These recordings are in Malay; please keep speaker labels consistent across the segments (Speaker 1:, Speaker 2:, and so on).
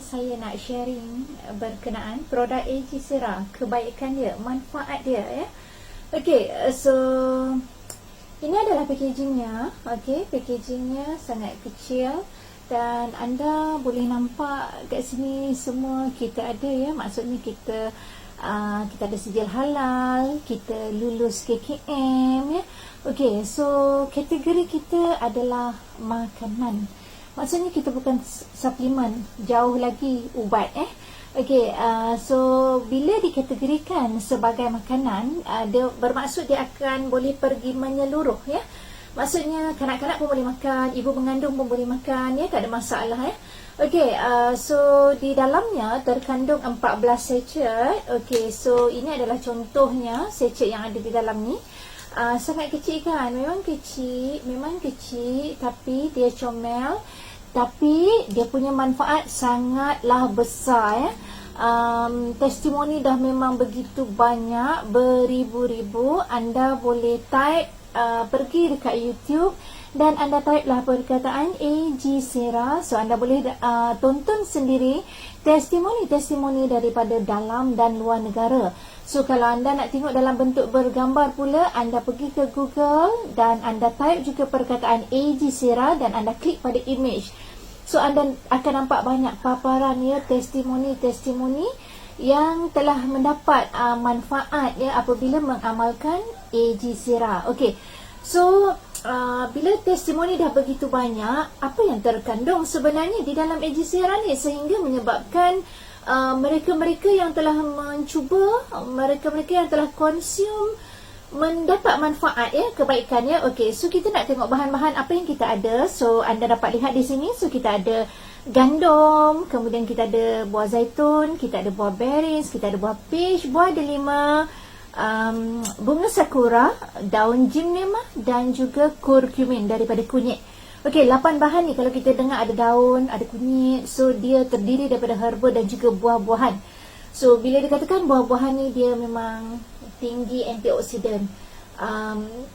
Speaker 1: saya nak sharing berkenaan produk AG Sera, kebaikan dia, manfaat dia ya. Okey, so ini adalah packagingnya. Okey, packagingnya sangat kecil dan anda boleh nampak kat sini semua kita ada ya. Maksudnya kita ada sijil halal, kita lulus KKM ya. Okey, so kategori kita adalah makanan. Maksudnya kita bukan suplemen, jauh lagi ubat Okey, so bila dikategorikan sebagai makanan, dia bermaksud dia akan boleh pergi menyeluruh ya. Maksudnya kanak-kanak pun boleh makan, ibu mengandung pun boleh makan ya, tak ada masalah ya. Okey, so di dalamnya terkandung 14 sachet. Okey, so ini adalah contohnya sachet yang ada di dalam ni. Sangat kecil kan, memang kecil tapi dia comel, tapi dia punya manfaat sangatlah besar ya. Testimoni dah memang begitu banyak, beribu-ribu. Anda boleh type, pergi dekat YouTube dan anda type lah perkataan AG Sera. So anda boleh tonton sendiri testimoni-testimoni daripada dalam dan luar negara. So kalau anda nak tengok dalam bentuk bergambar pula, anda pergi ke Google dan anda type juga perkataan AG Sera dan anda klik pada image. So anda akan nampak banyak paparan ya, testimoni-testimoni yang telah mendapat manfaat ya apabila mengamalkan AG Sera. Okey. So bila testimoni dah begitu banyak, apa yang terkandung sebenarnya di dalam AG Sera ni sehingga menyebabkan mereka-mereka yang telah mencuba, mereka-mereka yang telah consume mendapat manfaat ya, kebaikan ya. Okey, so kita nak tengok bahan-bahan apa yang kita ada. So anda dapat lihat di sini. So kita ada gandum, kemudian kita ada buah zaitun, kita ada buah berries, kita ada buah peach, buah delima, bunga sakura, daun jimnema dan juga kurkumin daripada kunyit. Okey, 8 bahan ni kalau kita dengar ada daun, ada kunyit, so dia terdiri daripada herba dan juga buah-buahan. So bila dikatakan buah-buahan ni dia memang tinggi antioksidan.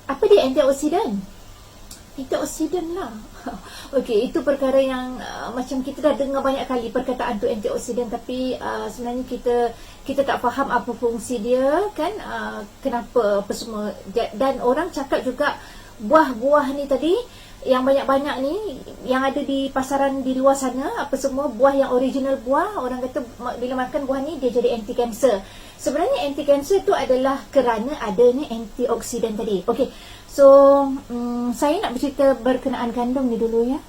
Speaker 1: Apa dia antioksidan? Antioksidan lah. Okey, itu perkara yang macam kita dah dengar banyak kali perkataan tu antioksidan, tapi sebenarnya kita tak faham apa fungsi dia kan, kenapa apa semua. Dan orang cakap juga buah-buah ni tadi yang banyak-banyak ni yang ada di pasaran di luar sana, apa semua buah yang original buah, orang kata bila makan buah ni dia jadi anti kanser. Sebenarnya anti kanser tu adalah kerana adanya antioksidan tadi. Okey. So saya nak bercerita berkenaan gandum ni dulu ya.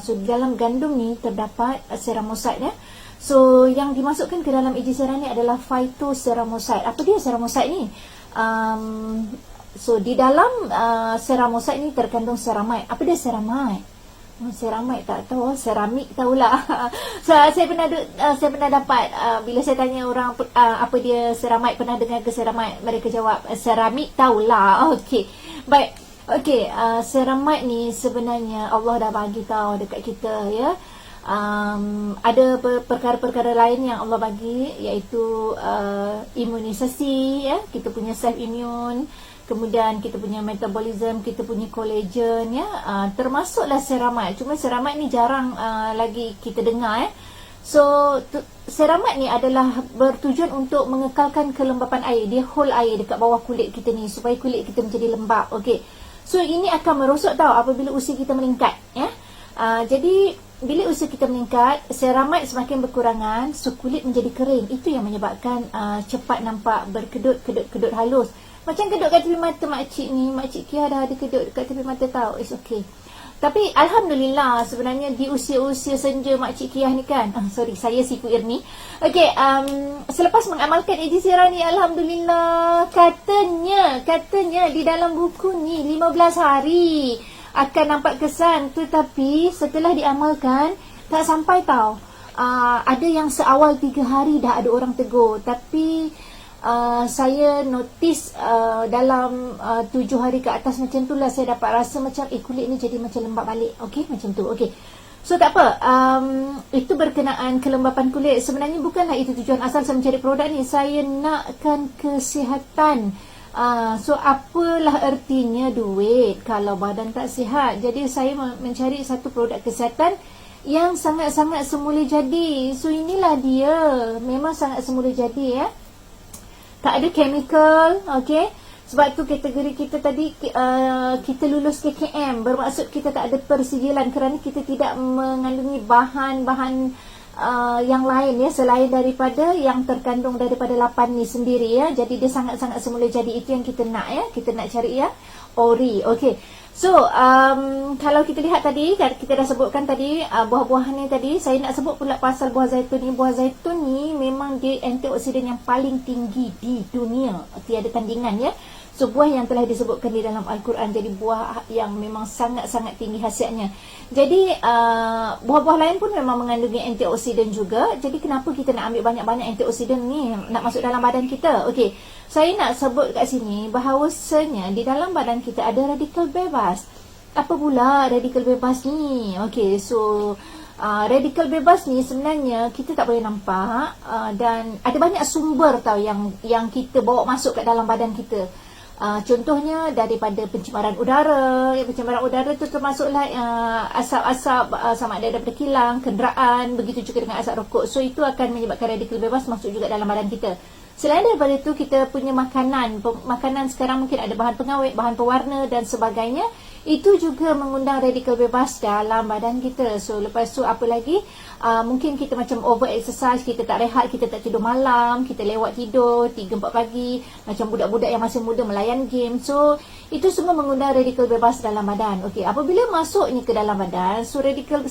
Speaker 1: So dalam gandum ni terdapat ceramosite ya. So yang dimasukkan ke dalam AG Sera ni adalah phytoceramosite. Apa dia ceramosite ni? So di dalam ceramosite ni terkandung ceramide. Apa dia ceramide? Ceramide tak tahu, seramik tahulah. So saya pernah dapat bila saya tanya orang apa dia ceramide, pernah dengar ke ceramide, mereka jawab seramik tahulah. Okey. Baik. Okey, ceramide ni sebenarnya Allah dah bagi tahu dekat kita ya. Ada perkara-perkara lain yang Allah bagi, iaitu imunisasi ya, kita punya self immune, kemudian kita punya metabolism, kita punya collagen ya, termasuklah ceramide. Cuma ceramide ni jarang lagi kita dengar ya. So ceramide ni adalah bertujuan untuk mengekalkan kelembapan air. Dia hold air dekat bawah kulit kita ni supaya kulit kita menjadi lembap. Okey. So ini akan merosot tau apabila usia kita meningkat ya. Jadi bila usia kita meningkat, ceramide semakin berkurangan, so kulit menjadi kering. Itu yang menyebabkan cepat nampak berkedut-kedut halus. Macam kedut kat tepi mata makcik ni, makcik Kia dah ada kedut kat tepi mata tau. It's okay. Tapi Alhamdulillah sebenarnya di usia-usia senja makcik Kia ni kan, sorry saya Siku Irni. Okay, selepas mengamalkan AG Sera ni, Alhamdulillah, katanya di dalam buku ni 15 hari akan nampak kesan. Tetapi setelah diamalkan tak sampai tau. Ada yang seawal 3 hari dah ada orang tegur. Tapi saya notice dalam 7 hari ke atas macam tu lah saya dapat rasa macam kulit ni jadi macam lembap balik. Okey, macam tu. Okey. So tak apa, itu berkenaan kelembapan kulit. Sebenarnya bukanlah itu tujuan asal saya mencari produk ni. Saya nakkan kesihatan. So apalah ertinya duit kalau badan tak sihat. Jadi saya mencari satu produk kesihatan yang sangat-sangat semula jadi. So inilah dia, memang sangat semula jadi ya. Tak ada chemical, okey. Sebab tu kategori kita tadi kita lulus KKM, bermaksud kita tak ada persijilan kerana kita tidak mengandungi bahan-bahan yang lain ya, selain daripada yang terkandung daripada 8 ni sendiri ya. Jadi dia sangat-sangat semula jadi, itu yang kita nak ya, kita nak cari ya. Ori, okey. So, kalau kita lihat tadi, kita dah sebutkan tadi buah-buahan ni tadi. Saya nak sebut pula pasal buah zaitun ni. Buah zaitun ni memang dia antioksidan yang paling tinggi di dunia, tiada tandingan ya. So, buah yang telah disebutkan di dalam Al-Quran, jadi buah yang memang sangat-sangat tinggi khasiatnya. Jadi, buah-buah lain pun memang mengandungi antioksidan juga. Jadi, kenapa kita nak ambil banyak-banyak antioksidan ni nak masuk dalam badan kita? Okey, saya nak sebut kat sini bahawasanya di dalam badan kita ada radikal bebas. Apa pula radikal bebas ni? Okey, so radikal bebas ni sebenarnya kita tak boleh nampak, dan ada banyak sumber tau yang kita bawa masuk kat dalam badan kita. Contohnya daripada pencemaran udara. Pencemaran udara tu termasuklah asap-asap, sama ada daripada kilang, kenderaan, begitu juga dengan asap rokok. So itu akan menyebabkan radikal bebas masuk juga dalam badan kita. Selain daripada itu, kita punya makanan sekarang mungkin ada bahan pengawet, bahan pewarna dan sebagainya. Itu juga mengundang radikal bebas dalam badan kita. So lepas tu apa lagi? Mungkin kita macam over exercise, kita tak rehat, kita tak tidur malam, kita lewat tidur 3-4 pagi, macam budak-budak yang masih muda melayan game. So itu semua mengundang radikal bebas dalam badan. Okey, apabila masuknya ke dalam badan, so radikal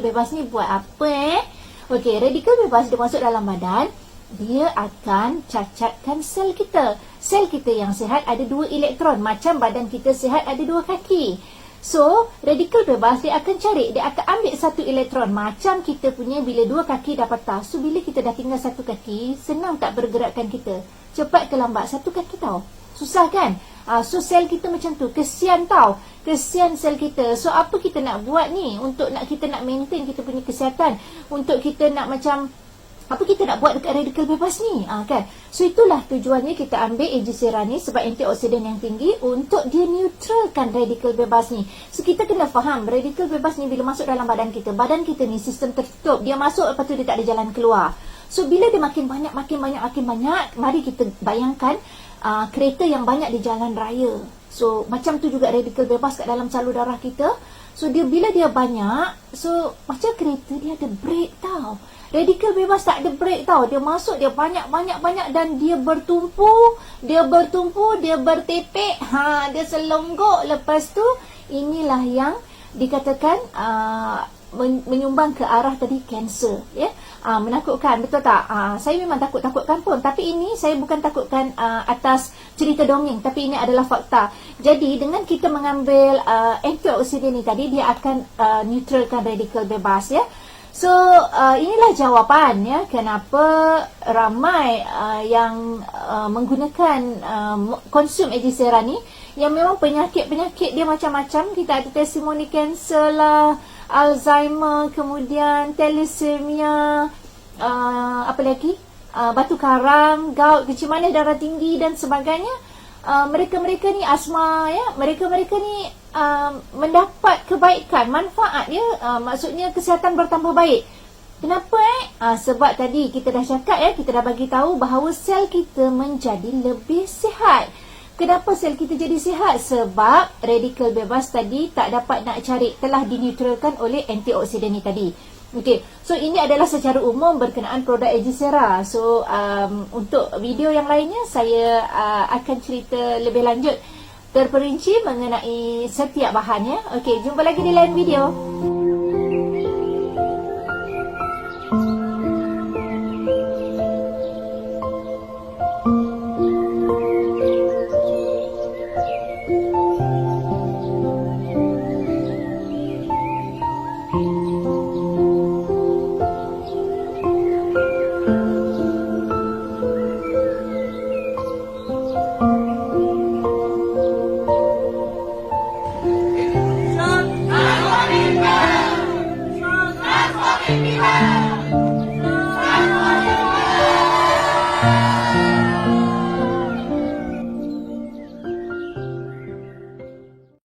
Speaker 1: bebas ni buat apa Okey, radikal bebas dia masuk dalam badan, dia akan cacatkan sel kita. Sel kita yang sihat ada 2 elektron, macam badan kita sihat ada 2 kaki. So, radikal bebas dia akan cari, dia akan ambil 1 elektron. Macam kita punya bila 2 kaki dah patah. So, bila kita dah tinggal 1 kaki, senang tak bergerakkan kita? Cepat ke lambat? 1 kaki tau. Susah kan? So, sel kita macam tu. Kesian tau. Kesian sel kita. So, apa kita nak buat ni? Untuk kita nak maintain kita punya kesihatan. Untuk kita nak macam, apa kita nak buat dekat radikal bebas ni? Kan? So itulah tujuannya kita ambil AG Sera ni, sebab antioksidan yang tinggi untuk dia neutralkan radikal bebas ni. So kita kena faham, radikal bebas ni bila masuk dalam badan kita ni sistem tertutup. Dia masuk, lepas tu dia tak ada jalan keluar. So bila dia makin banyak, mari kita bayangkan kereta yang banyak di jalan raya. So macam tu juga radikal bebas kat dalam salur darah kita. So bila dia banyak, so macam kereta dia ada brake tau. Radikal bebas tak ada brake tau. Dia masuk, dia banyak dan dia bertumpu, dia bertepek, dia selonggok. Lepas tu inilah yang dikatakan menyumbang ke arah tadi kanser ya. Menakutkan, betul tak? Saya memang takutkan pun, tapi ini saya bukan takutkan atas cerita dongeng, tapi ini adalah fakta. Jadi dengan kita mengambil antioksidan ni tadi, dia akan neutralkan radikal bebas ya. So inilah jawapan ya, kenapa ramai yang menggunakan konsum AG Sera ni, yang memang penyakit-penyakit dia macam-macam. Kita ada testimoni kanser lah, Alzheimer, kemudian thalassemia, apa lagi, batu karang, gout, kecil manis darah tinggi dan sebagainya. Mereka-mereka ni asma ya, mereka-mereka ni mendapat kebaikan, manfaat ya, maksudnya kesihatan bertambah baik. Kenapa sebab tadi kita dah cakap ya, kita dah bagi tahu bahawa sel kita menjadi lebih sihat. Kenapa sel kita jadi sihat? Sebab radikal bebas tadi tak dapat nak cari, telah dineutralkan oleh antioksidan ni tadi. Okey, so ini adalah secara umum berkenaan produk AG Sera. So untuk video yang lainnya saya akan cerita lebih lanjut, terperinci mengenai setiap bahannya. Okey, jumpa lagi di lain video.